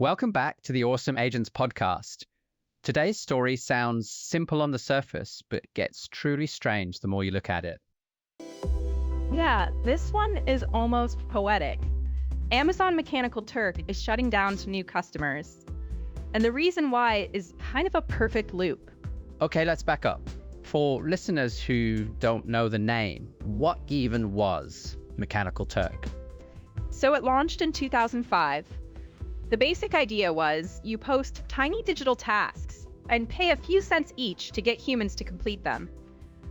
Welcome back to the Awesome Agents podcast. Today's story sounds simple on the surface, but gets truly strange the more you look at it. Yeah, this one is almost poetic. Amazon Mechanical Turk is shutting down to new customers. And the reason why is kind of a perfect loop. Okay, let's back up. For listeners who don't know the name, what even was Mechanical Turk? So it launched in 2005. The basic idea was you post tiny digital tasks and pay a few cents each to get humans to complete them.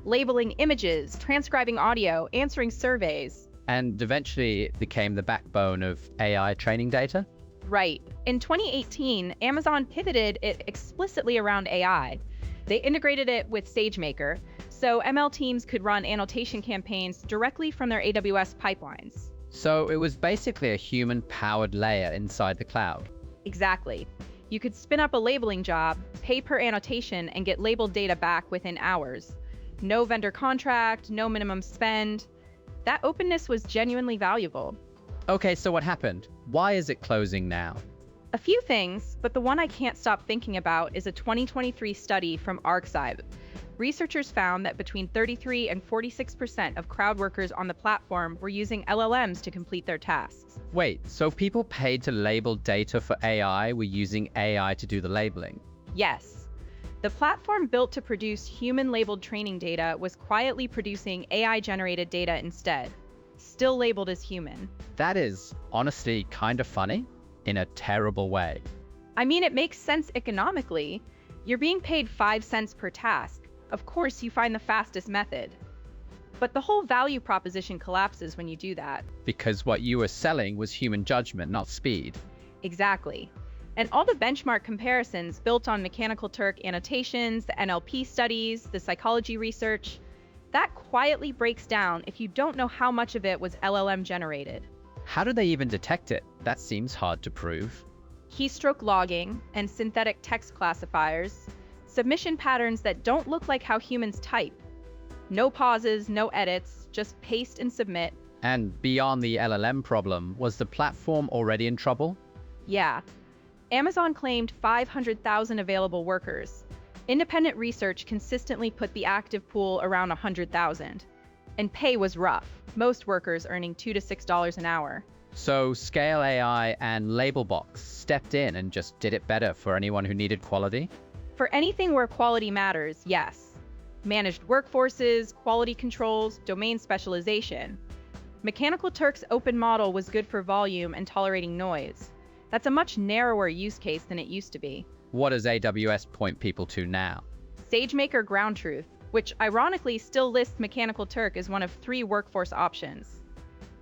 Labeling images, transcribing audio, answering surveys. And eventually it became the backbone of AI training data? Right. In 2018, Amazon pivoted it explicitly around AI. They integrated it with SageMaker, so ML teams could run annotation campaigns directly from their AWS pipelines. So it was basically a human-powered layer inside the cloud. Exactly. You could spin up a labeling job, pay per annotation, and get labeled data back within hours. No vendor contract, no minimum spend. That openness was genuinely valuable. Okay, so what happened? Why is it closing now? A few things, but the one I can't stop thinking about is a 2023 study from Arcscive. Researchers found that between 33 and 46% of crowd workers on the platform were using LLMs to complete their tasks. Wait, so people paid to label data for AI were using AI to do the labeling? Yes. The platform built to produce human-labeled training data was quietly producing AI-generated data instead, still labeled as human. That is, honestly, kind of funny, in a terrible way. I mean, it makes sense economically. You're being paid 5 cents per task. Of course, you find the fastest method. But the whole value proposition collapses when you do that. Because what you were selling was human judgment, not speed. Exactly. And all the benchmark comparisons built on Mechanical Turk annotations, the NLP studies, the psychology research, that quietly breaks down if you don't know how much of it was LLM generated. How do they even detect it? That seems hard to prove. Keystroke logging and synthetic text classifiers, submission patterns that don't look like how humans type. No pauses, no edits, just paste and submit. And beyond the LLM problem, was the platform already in trouble? Yeah. Amazon claimed 500,000 available workers. Independent research consistently put the active pool around 100,000. And pay was rough, most workers earning $2 to $6 an hour. So Scale AI and Labelbox stepped in and just did it better for anyone who needed quality? For anything where quality matters, yes. Managed workforces, quality controls, domain specialization. Mechanical Turk's open model was good for volume and tolerating noise. That's a much narrower use case than it used to be. What does AWS point people to now? SageMaker Ground Truth, which ironically still lists Mechanical Turk as one of 3 workforce options.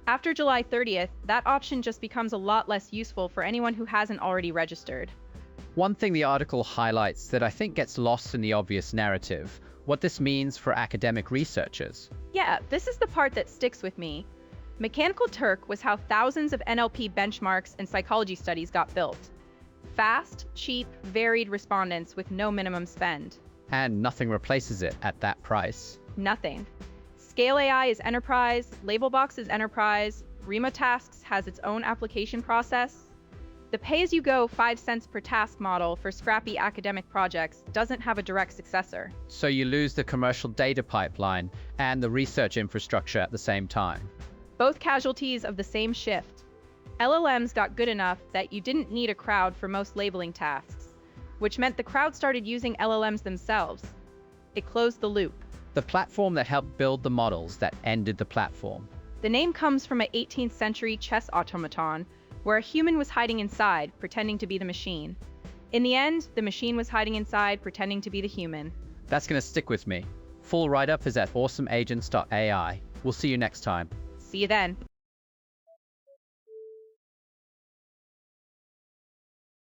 After July 30th, that option just becomes a lot less useful for anyone who hasn't already registered. One thing the article highlights that I think gets lost in the obvious narrative, what this means for academic researchers. Yeah, this is the part that sticks with me. Mechanical Turk was how thousands of NLP benchmarks and psychology studies got built. Fast, cheap, varied respondents with no minimum spend. And nothing replaces it at that price. Nothing. Scale AI is enterprise, Labelbox is enterprise, Rima Tasks has its own application process. The pay-as-you-go 5 cents per task model for scrappy academic projects doesn't have a direct successor. So you lose the commercial data pipeline and the research infrastructure at the same time. Both casualties of the same shift. LLMs got good enough that you didn't need a crowd for most labeling tasks, which meant the crowd started using LLMs themselves. It closed the loop. The platform that helped build the models that ended the platform. The name comes from an 18th century chess automaton where a human was hiding inside, pretending to be the machine. In the end, the machine was hiding inside, pretending to be the human. That's going to stick with me. Full write-up is at awesomeagents.ai. We'll see you next time. See you then.